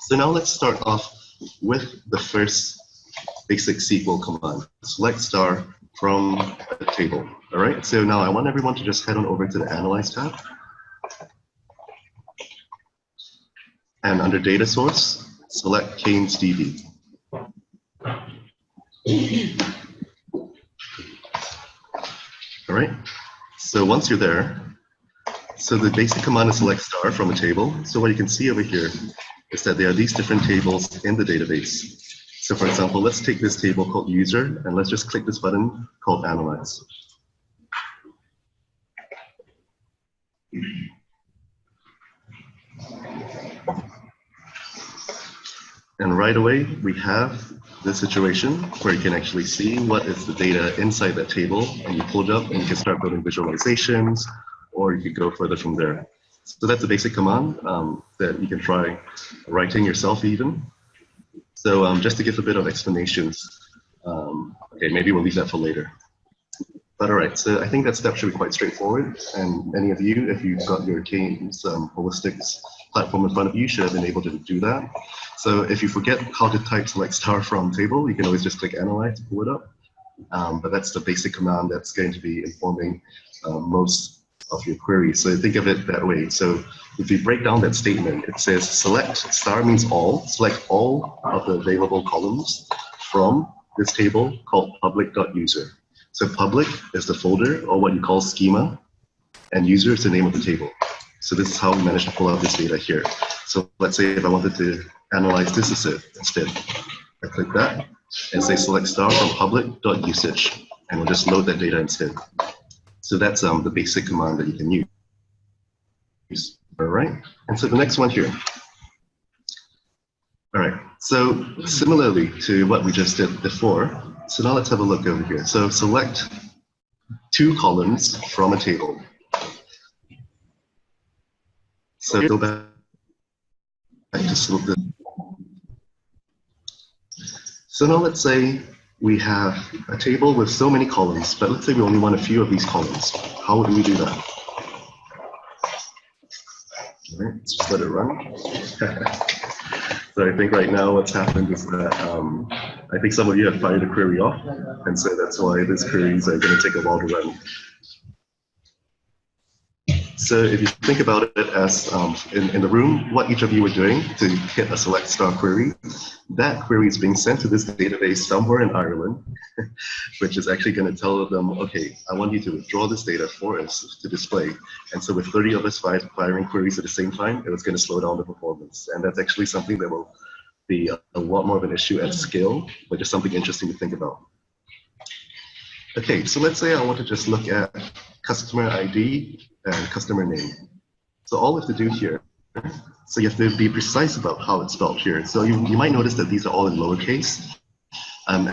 So now let's start off with the first basic SQL command, select star from a table. All right, so now I want everyone to just head on over to the Analyze tab. And under data source, select Keynes DB. All right, so once you're there, so the basic command is select star from a table. So what you can see over here is that there are these different tables in the database. So for example, let's take this table called user, and let's just click this button called analyze. And right away, we have this situation where you can actually see what is the data inside that table, and you pull it up and you can start building visualizations, or you could go further from there. So that's a basic command that you can try writing yourself even. So just to give a bit of explanations, okay, maybe we'll leave that for later. But all right, so I think that step should be quite straightforward. And many of you, if you've got your Keynes Holistics platform in front of you, should have been able to do that. So if you forget how to type select star from table, you can always just click analyze to pull it up. But that's the basic command that's going to be informing most of your queries. So think of it that way. So if you break down that statement, it says select star means all, select all of the available columns from this table called public.user. So public is the folder, or what you call schema, and user is the name of the table. So this is how we managed to pull out this data here. So let's say if I wanted to analyze this instead, I click that and say select star from public.usage, and we'll just load that data instead. So that's the basic command that you can use. All right, and so the next one here. All right, so similarly to what we just did before, so now let's have a look over here. So select two columns from a table. So go back to select this. So now let's say we have a table with so many columns, but let's say we only want a few of these columns. How would we do that? All right, let's just let it run. So I think right now what's happened is that I think some of you have fired a query off, and so that's why these queries are going to take a while to run. So if you think about it as in the room, what each of you were doing to hit a select star query, that query is being sent to this database somewhere in Ireland, which is actually going to tell them, okay, I want you to withdraw this data for us to display. And so with 30 of us firing queries at the same time, it was going to slow down the performance. And that's actually something that will be a lot more of an issue at scale, but just something interesting to think about. Okay, so let's say I want to just look at customer ID and customer name. So all we have to do here, so you have to be precise about how it's spelled here. So you might notice that these are all in lowercase. And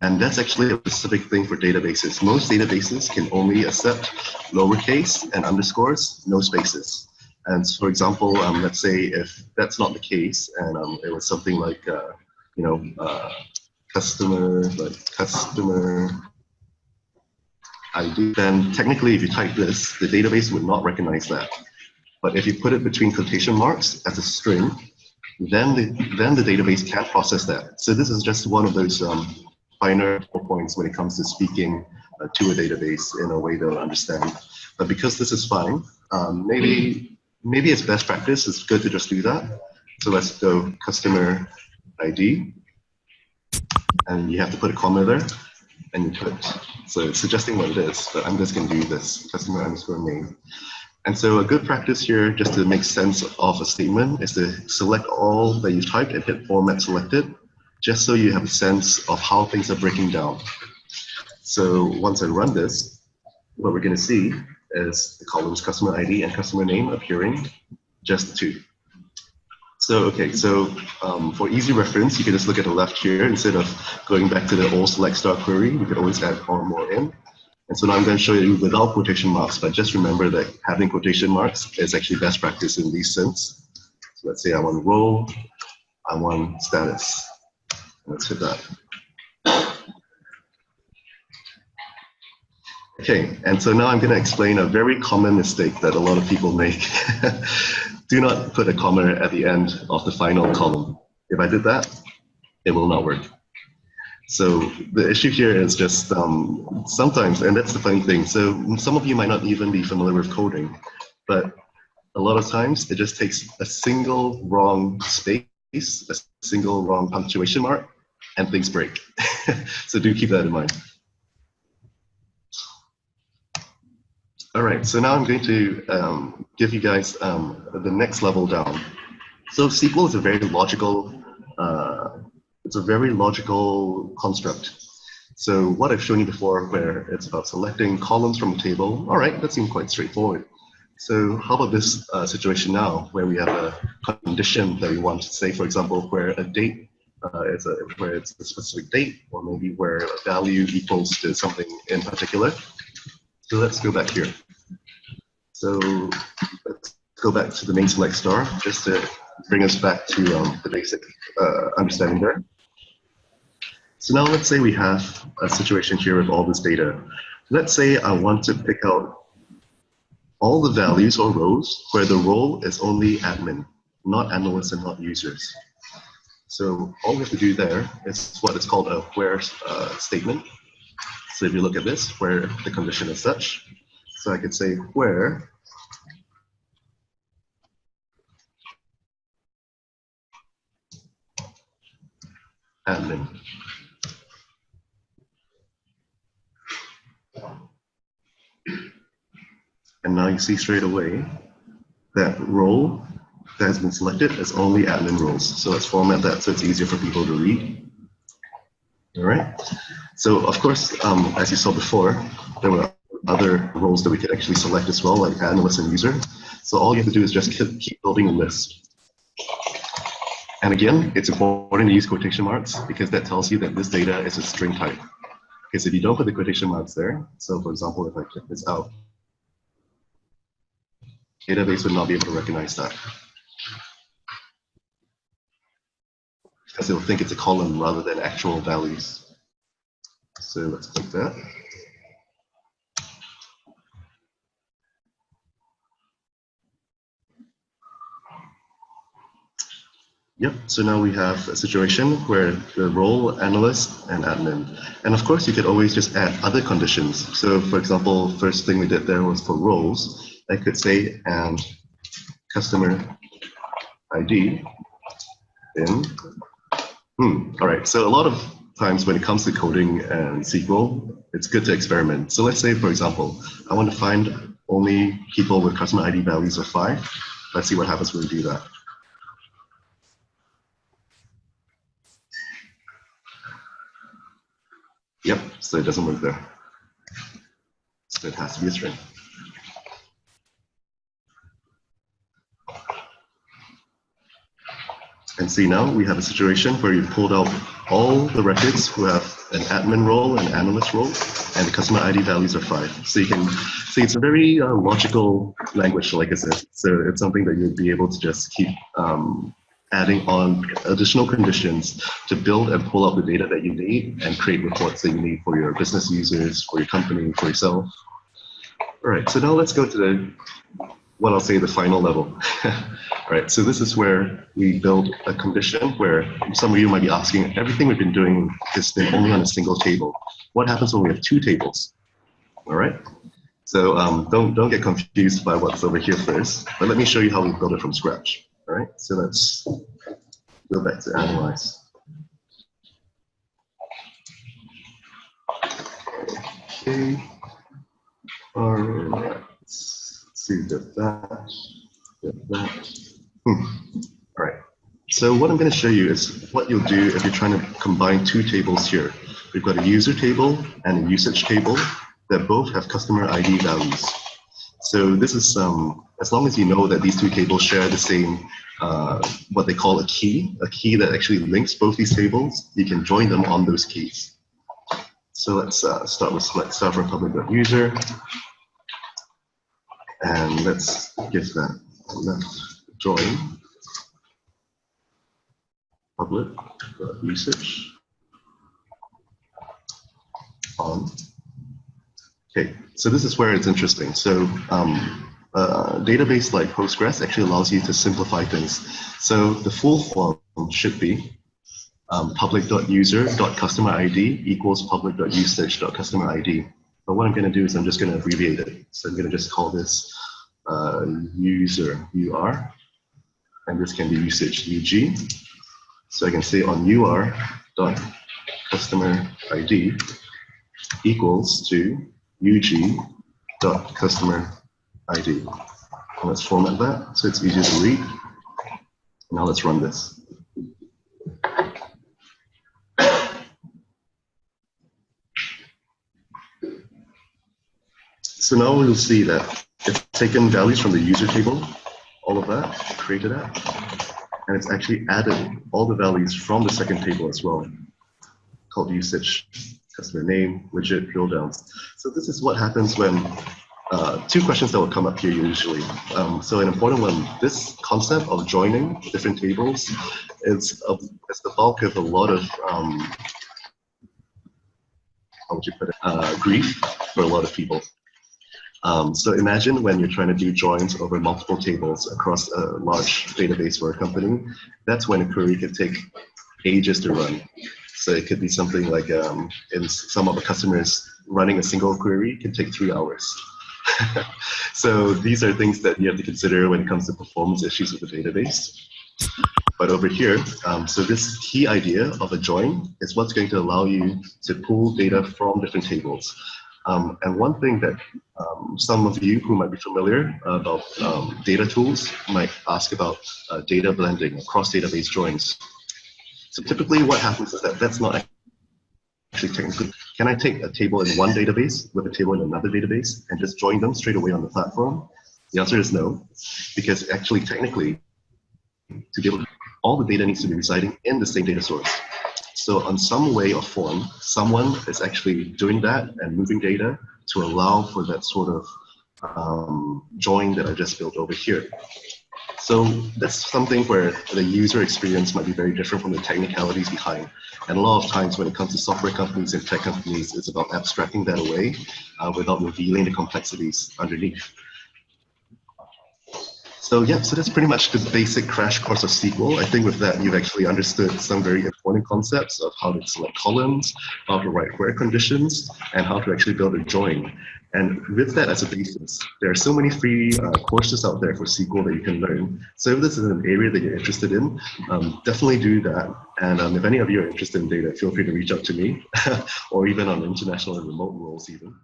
that's actually a specific thing for databases. Most databases can only accept lowercase and underscores, no spaces. And so for example, let's say if that's not the case, and it was something like, customer ID, then technically if you type this, the database would not recognize that. But if you put it between quotation marks as a string, then the database can process that. So this is just one of those finer points when it comes to speaking to a database in a way they'll understand. But because this is fine, maybe it's best practice. It's good to just do that. So let's go customer ID, and you have to put a comma there, and you put, so it's suggesting what it is, but I'm just going to do this, customer underscore name. And so a good practice here, just to make sense of a statement, is to select all that you've typed and hit format selected, just so you have a sense of how things are breaking down. So once I run this, what we're going to see is the columns customer ID and customer name appearing, just the two. So, okay, so for easy reference, you can just look at the left here. Instead of going back to the old select star query, we could always add one more in. And so now I'm going to show you without quotation marks, but just remember that having quotation marks is actually best practice in these sense. So let's say I want role, I want status. Let's hit that. Okay, and so now I'm going to explain a very common mistake that a lot of people make. do not put a comma at the end of the final column. If I did that, it will not work. So the issue here is just sometimes, and that's the funny thing, so some of you might not even be familiar with coding, but a lot of times it just takes a single wrong space, a single wrong punctuation mark, and things break. So do keep that in mind. All right, so now I'm going to give you guys the next level down. So SQL is a very logical, construct. So what I've shown you before, where it's about selecting columns from a table, all right, that seemed quite straightforward. So how about this situation now, where we have a condition that we want to say, for example, where a date where it's a specific date, or maybe where a value equals to something in particular. So let's go back here. So let's go back to the main select star, just to bring us back to the basic understanding there. So now let's say we have a situation here with all this data. Let's say I want to pick out all the values or rows where the role is only admin, not analysts and not users. So all we have to do there is what is called a where statement. So if you look at this, where the condition is such, so I could say where admin. And now you see straight away that role that has been selected is only admin roles. So let's format that so it's easier for people to read. All right. So of course, as you saw before, there were other roles that we could actually select as well, like analyst and user. So all you have to do is just keep building a list. And again, it's important to use quotation marks because that tells you that this data is a string type. Because if you don't put the quotation marks there, so for example, if I click this out, database would not be able to recognize that. Because it'll think it's a column rather than actual values. So let's click that. Yep, so now we have a situation where the role, analyst, and admin. And of course, you could always just add other conditions. So for example, first thing we did there was for roles. I could say, and customer ID in. All right, so a lot of times when it comes to coding and SQL, it's good to experiment. So let's say, for example, I want to find only people with customer ID values of 5. Let's see what happens when we do that. Yep, so it doesn't work there. So it has to be a string. And see now we have a situation where you pulled out all the records who have an admin role, an analyst role, and the customer ID values are 5. So you can see it's a very logical language, like I said. So it's something that you'll be able to just keep adding on additional conditions to build and pull out the data that you need and create reports that you need for your business users, for your company, for yourself. All right, so now let's go to the, what I'll say, the final level. All right, so this is where we build a condition where some of you might be asking, everything we've been doing has been only on a single table. What happens when we have 2 tables? All right, so don't get confused by what's over here first, but let me show you how we build it from scratch. All right, so let's go back to analyze. Okay, all right, let's see, get that. All right, so what I'm going to show you is what you'll do if you're trying to combine 2 tables here. We've got a user table and a usage table that both have customer ID values. So this is, as long as you know that these 2 tables share the same, what they call a key that actually links both these tables, you can join them on those keys. So let's start with select star from public.user, and let's give that left join public.usage on. Okay, so this is where it's interesting. So database like Postgres actually allows you to simplify things. So the full form should be public.user.customer_id equals public.usage.customer_id. But what I'm going to do is I'm just going to abbreviate it. So I'm going to just call this user, UR, and this can be usage, UG. So I can say on UR.customer_id equals to UG.customer_id. Let's format that so it's easier to read. Now let's run this. So now we'll see that it's taken values from the user table, all of that, created that, and it's actually added all the values from the second table as well, called usage, customer name, widget, drill downs. So this is what happens when, two questions that will come up here usually. So an important one, this concept of joining different tables is the bulk of a lot of, how would you put it, grief for a lot of people. So imagine when you're trying to do joins over multiple tables across a large database for a company, that's when a query can take ages to run. So it could be something like, in some of the customers, running a single query can take 3 hours. So these are things that you have to consider when it comes to performance issues with the database. But over here, so this key idea of a join is what's going to allow you to pull data from different tables. And one thing that some of you who might be familiar about data tools might ask about data blending across database joins. So typically what happens is that that's not actually technically. Can I take a table in one database with a table in another database and just join them straight away on the platform? The answer is no, because actually technically, to be able to, all the data needs to be residing in the same data source. So on some way or form, someone is actually doing that and moving data to allow for that sort of join that I just built over here. So that's something where the user experience might be very different from the technicalities behind. And a lot of times when it comes to software companies and tech companies, it's about abstracting that away without revealing the complexities underneath. So yeah, so that's pretty much the basic crash course of SQL. I think with that, you've actually understood some very important concepts of how to select columns, how to write where conditions, and how to actually build a join. And with that as a basis, there are so many free courses out there for SQL that you can learn. So if this is an area that you're interested in, definitely do that. And if any of you are interested in data, feel free to reach out to me, or even on international and remote roles even.